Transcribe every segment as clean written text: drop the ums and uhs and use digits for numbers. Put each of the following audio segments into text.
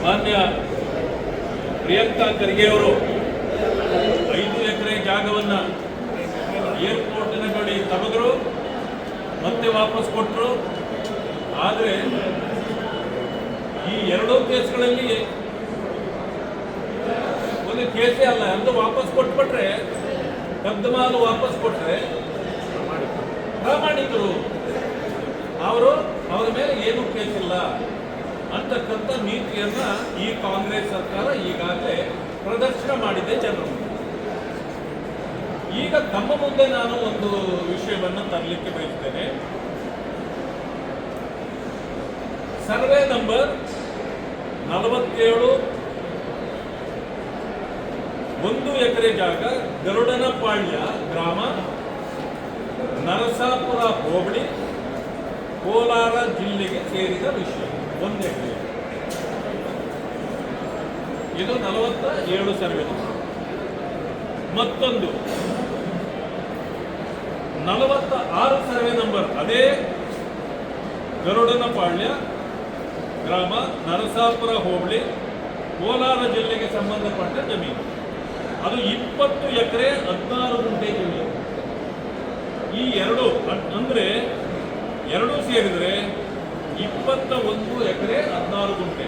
ಮಾನ್ಯ ಪ್ರಿಯಾಂಕಾ ಖರ್ಗೆ ಅವರು 5 ಎಕರೆ ಜಾಗವನ್ನು ಏರ್ಪೋರ್ಟಿನ ಬಳಿ ತೆಗೆದ್ರು, ಮತ್ತೆ ವಾಪಸ್ ಕೊಟ್ಟರು. ಆದರೆ ಈ ಎರಡೂ ಕೇಸ್ಗಳಲ್ಲಿ ಒಂದು ಕೇಸೇ ಅಲ್ಲ, ಎಂದು ವಾಪಸ್ ಕೊಟ್ಬಿಟ್ರೆ ಕದ್ದಮಾಲು ವಾಪಸ್ ಕೊಟ್ಟರೆ ಪ್ರಾಮಾಣಿಕರು ಅವರು ಅವರ ಮೇಲೆ ಏನೂ ಕೇಸಿಲ್ಲ ಅಂತಕ್ಕಂಥ ನೀತಿಯನ್ನ ಈ ಕಾಂಗ್ರೆಸ್ ಸರ್ಕಾರ ಈಗಾಗಲೇ ಪ್ರದರ್ಶನ ಮಾಡಿದೆ ಜನರು. ಈಗ ತಮ್ಮ ಮುಂದೆ ನಾನು ಒಂದು ವಿಷಯವನ್ನು ತರಲಿಕ್ಕೆ ಬಯಸ್ತೇನೆ. ಸರ್ವೆ ನಂಬರ್ 47 1 ಎಕರೆ ಜಾಗ, ಗರುಡನಪಾಳ್ಯ ಗ್ರಾಮ, ನರಸಾಪುರ ಹೋಬಳಿ, ಕೋಲಾರ ಜಿಲ್ಲೆಗೆ ಸೇರಿದ ವಿಷಯ. 1 ಎಕರೆ, ಇದು 47 ಸರ್ವೆ. ಮತ್ತೊಂದು 46 ಸರ್ವೆ ನಂಬರ್, ಅದೇ ಗರುಡನಪಾಳ್ಯ ಗ್ರಾಮ, ನರಸಾಪುರ ಹೋಬಳಿ, ಕೋಲಾರ ಜಿಲ್ಲೆಗೆ ಸಂಬಂಧಪಟ್ಟ ಜಮೀನು. ಅದು 20 ಎಕರೆ 16 ಗುಂಟೆ ಜಮೀನು. ಈ ಎರಡು ಅಂದ್ರೆ ಎರಡೂ ಸೇರಿದರೆ 21 ಎಕರೆ 16 ಗುಂಟೆ.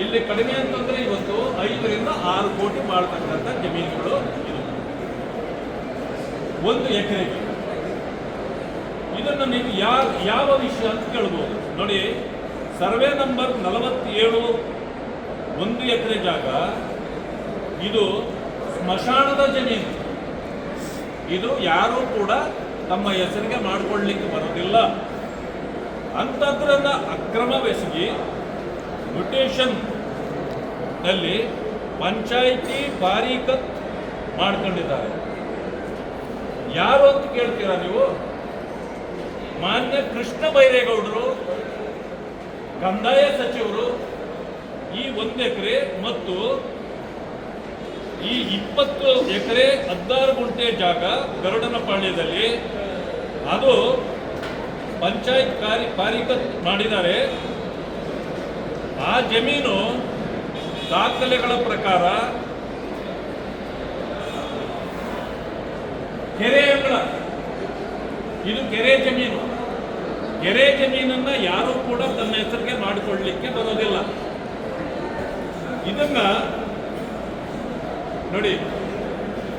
ಇಲ್ಲಿ ಕಡಿಮೆ ಅಂತಂದ್ರೆ ಇವತ್ತು 5 ರಿಂದ 6 ಕೋಟಿ ಮಾಡತಕ್ಕಂಥ ಜಮೀನುಗಳು ಇದು 1 ಎಕರೆಗೆ. ಇದನ್ನು ನೀವು ಯಾವ ವಿಷಯ ಅಂತ ಕೇಳ್ಬೋದು. ನೋಡಿ, ಸರ್ವೆ ನಂಬರ್ 47 1 ಎಕರೆ ಜಾಗ, ಇದು ಸ್ಮಶಾನದ ಜಮೀನು. ಇದು ಯಾರೂ ಕೂಡ ತಮ್ಮ ಹೆಸರಿಗೆ ಮಾಡಿಕೊಳ್ಳಲಿಕ್ಕೆ ಬರೋದಿಲ್ಲ. ಅಂಥದ್ರನ್ನ ಅಕ್ರಮವೆಸಗಿ ಮ್ಯೂಟೇಷನ್ ನಲ್ಲಿ ಪಂಚಾಯಿತಿ ಬಾರೀಕತ್ ಮಾಡ್ಕೊಂಡಿದ್ದಾರೆ. ಯಾರು ಅಂತ ಕೇಳ್ತೀರಾ ನೀವು? ಮಾನ್ಯ ಕೃಷ್ಣ ಬೈರೇಗೌಡರು, ಕಂದಾಯ ಸಚಿವರು, ಈ 1 ಎಕರೆ ಮತ್ತು ಈ 20 ಎಕರೆ 16 ಗುಂಟೆ ಜಾಗ ಗರುಡನಪಾಳ್ಯದಲ್ಲಿ ಅದು ಪಂಚಾಯತ್ ಬಾರೀಕತ್ ಮಾಡಿದ್ದಾರೆ. ಆ ಜಮೀನು ದಾಖಲೆಗಳ ಪ್ರಕಾರ ಕೆರೆ ಅಂಗಳ, ಇದು ಕೆರೆ ಜಮೀನು. ಕೆರೆ ಜಮೀನನ್ನ ಯಾರೂ ಕೂಡ ತನ್ನ ಹೆಸರಿಗೆ ಮಾಡಿಕೊಳ್ಳಲಿಕ್ಕೆ ಬರೋದಿಲ್ಲ. ಇದನ್ನ ನೋಡಿ,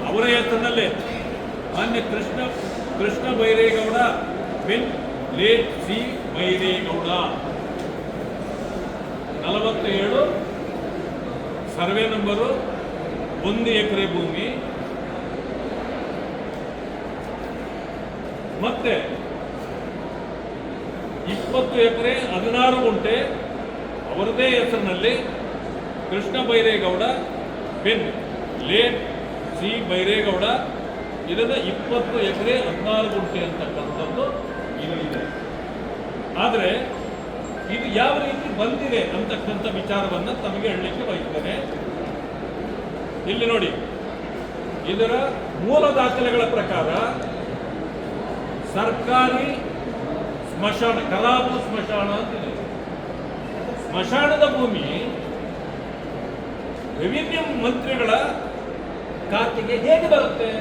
ಅವರ ಹೆಸರಿನಲ್ಲೇ ಮಾನ್ಯ ಕೃಷ್ಣ ಬೈರೇಗೌಡ ಬಿನ್ late C Byregowda 47 survey number 1 ಎಕರೆ ಭೂಮಿ, ಮತ್ತೆ 20 ಎಕರೆ 16 ಗುಂಟೆ ಅವರದೇ ಹೆಸರಿನಲ್ಲಿ ಕೃಷ್ಣ ಬೈರೇಗೌಡ ಬಿನ್ ಲೇಟ್ ಸಿ ಬೈರೇಗೌಡ. ಇದನ್ನ 20 ಎಕರೆ 16 ಗುಂಟೆ ಅಂತಕ್ಕಂಥದ್ದು ಇಲ್ಲಿದೆ. ಆದರೆ ಇದು ಯಾವ ರೀತಿ ಬಂದಿದೆ ಅಂತಕ್ಕಂಥ ವಿಚಾರವನ್ನು ತಮಗೆ ಹೇಳಲಿಕ್ಕೆ ಬಯಸ್ತೇನೆ. ಇಲ್ಲಿ ನೋಡಿ, ಇದರ ಮೂಲ ದಾಖಲೆಗಳ ಪ್ರಕಾರ ಸರ್ಕಾರಿ ಸ್ಮಶಾನ, ಕಲಾಪು ಸ್ಮಶಾನ ಅಂತಿದೆ. ಸ್ಮಶಾನದ ಭೂಮಿ ರೆವಿನ್ಯೂ ಮಂತ್ರಿಗಳ ಖಾತೆಗೆ ಹೇಗೆ ಬರುತ್ತೆ?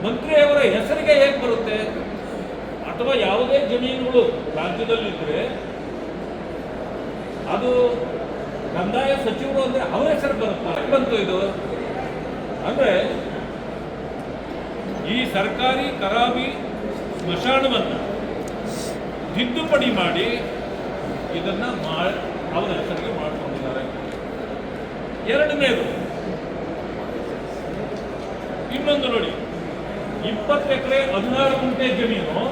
ಮಂತ್ರಿಯವರ ಹೆಸರಿಗೆ ಹೇಗೆ ಬರುತ್ತೆ? ಅಥವಾ ಯಾವುದೇ ಜಮೀನುಗಳು ರಾಜ್ಯದಲ್ಲಿದ್ದರೆ ಅದು ಕಂದಾಯ ಸಚಿವರು ಅಂದ್ರೆ ಅವರ ಹೆಸರು ಬರುತ್ತೆ. ಬಂತು ಇದು ಅಂದ್ರೆ ಈ ಸರ್ಕಾರಿ ಕರಾಬಿ ಸ್ಮಶಾನವನ್ನು ತಿದ್ದುಪಡಿ ಮಾಡಿ ಇದನ್ನ ಅವರ ಹೆಸರಿಗೆ ಮಾಡಿಕೊಂಡಿದ್ದಾರೆ. ಎರಡನೇದು, ಇನ್ನೊಂದು ನೋಡಿ, 20 ಎಕರೆ 16 ಗುಂಟೆ ಜಮೀನು,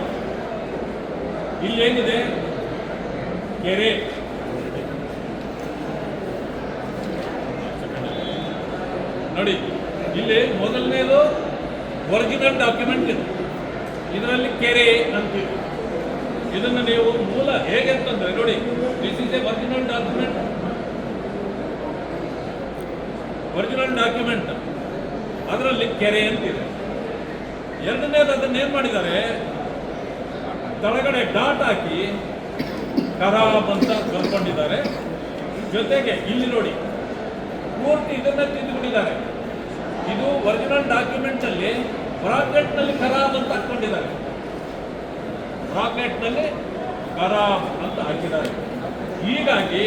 ಇಲ್ಲೇನಿದೆ? ಕೆರೆ. ನೋಡಿ, ಇಲ್ಲಿ ಮೊದಲನೇದು ಒರಿಜಿನಲ್ ಡಾಕ್ಯುಮೆಂಟ್ ಇದೆ, ಇದರಲ್ಲಿ ಕೆರೆ ಅಂತೀವಿ. ಇದನ್ನು ನೀವು ಮೂಲ ಹೇಗೆ ಅಂತಂದ್ರೆ ನೋಡಿ, this is A original document. Original document ಅದರಲ್ಲಿ ಕೆರೆ ಅಂತಿದೆ. ಎರಡನೇದು ಅದನ್ನ ಏನ್ ಮಾಡಿದ್ದಾರೆ, ತಳಗಡೆ ಡಾಟ್ ಹಾಕಿ ಖರಾಬ್ ಅಂತ ಬರ್ಕೊಂಡಿದ್ದಾರೆ. ಜೊತೆಗೆ ಇಲ್ಲಿ ನೋಡಿ ಪೂರ್ತಿ ಇದನ್ನ ತಿದ್ದುಕೊಂಡಿದ್ದಾರೆ. ಇದು ಒರಿಜಿನಲ್ ಡಾಕ್ಯುಮೆಂಟ್ ಅಲ್ಲಿ ಬ್ರಾಕೆಟ್ ನಲ್ಲಿ ಖರಾಬ್ ಅಂತ ಹಾಕೊಂಡಿದ್ದಾರೆ. ಬ್ರಾಕೆಟ್ ನಲ್ಲಿ ಖರಾಬ್ ಅಂತ ಹಾಕಿದ್ದಾರೆ. ಹೀಗಾಗಿ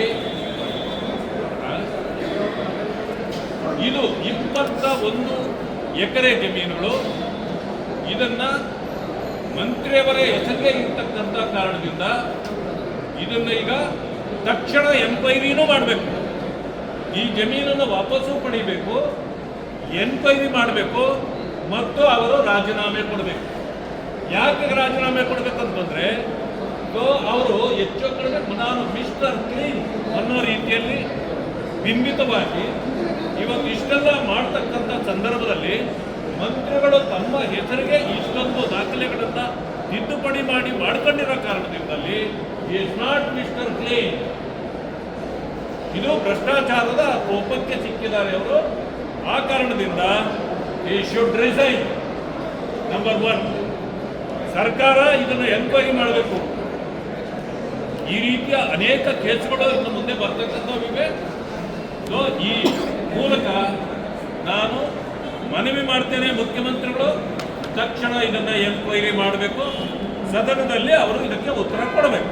ಇದು 21 ಎಕರೆ ಜಮೀನುಗಳು. ಇದನ್ನ ಮಂತ್ರಿಯವರ ಹೆಸರಿಗೆ ಇರ್ತಕ್ಕಂಥ ಕಾರಣದಿಂದ ಇದನ್ನು ಈಗ ತಕ್ಷಣ ಎಂಕ್ವೈರಿನೂ ಮಾಡಬೇಕು. ಈ ಜಮೀನನ್ನು ವಾಪಸ್ಸು ಪಡಿಬೇಕು, ಎನ್ಕ್ವೈರಿ ಮಾಡಬೇಕು ಮತ್ತು ಅವರು ರಾಜೀನಾಮೆ ಕೊಡಬೇಕು. ಯಾಕೆ ರಾಜೀನಾಮೆ ಕೊಡಬೇಕು ಅಂತಂದ್ರೆ ಅವರು ಹೆಚ್ಚು ಕಡಿಮೆ ನಾನು ಮಿಸ್ಟರ್ ಕ್ಲೀನ್ ಅನ್ನೋ ರೀತಿಯಲ್ಲಿ ಬಿಂಬಿತವಾಗಿ ಇವತ್ತು ಇಷ್ಟೆಲ್ಲ ಮಾಡ್ತಕ್ಕಂಥ ಸಂದರ್ಭದಲ್ಲಿ ಮಂತ್ರಿಗಳು ತಮ್ಮ ಹೆಸರಿಗೆ ಇಷ್ಟೊಂದು ದಾಖಲೆಗಳನ್ನು ತಿದ್ದುಪಡಿ ಮಾಡ್ಕೊಂಡಿರೋ ಕಾರಣದಿಂದಲಿ ಈಸ್ ನಾಟ್ ಮಿಸ್ಟರ್ ಕ್ಲೀನ್. ಇದು ಭ್ರಷ್ಟಾಚಾರದ ಕೋಪಕ್ಕೆ ಸಿಕ್ಕಿದ್ದಾರೆ ಅವರು. ಆ ಕಾರಣದಿಂದ ಈ ಶುಡ್ ರಿಸೈನ್. ನಂಬರ್ 1, ಸರ್ಕಾರ ಇದನ್ನು ಎನ್ಕ್ವೈರಿ ಮಾಡಬೇಕು. ಈ ರೀತಿಯ ಅನೇಕ ಕೇಸ್ಗಳು ಇನ್ನು ಮುಂದೆ ಬರ್ತಕ್ಕಂಥವಿವೆ. ಸೊ ಈ ಮೂಲಕ ನಾನು ಮನವಿ ಮಾಡ್ತೇನೆ, ಮುಖ್ಯಮಂತ್ರಿಗಳು ತಕ್ಷಣ ಇದನ್ನು ಎನ್ಕ್ವೈರಿ ಮಾಡಬೇಕು. ಸದನದಲ್ಲಿ ಅವರು ಇದಕ್ಕೆ ಉತ್ತರ ಕೊಡಬೇಕು.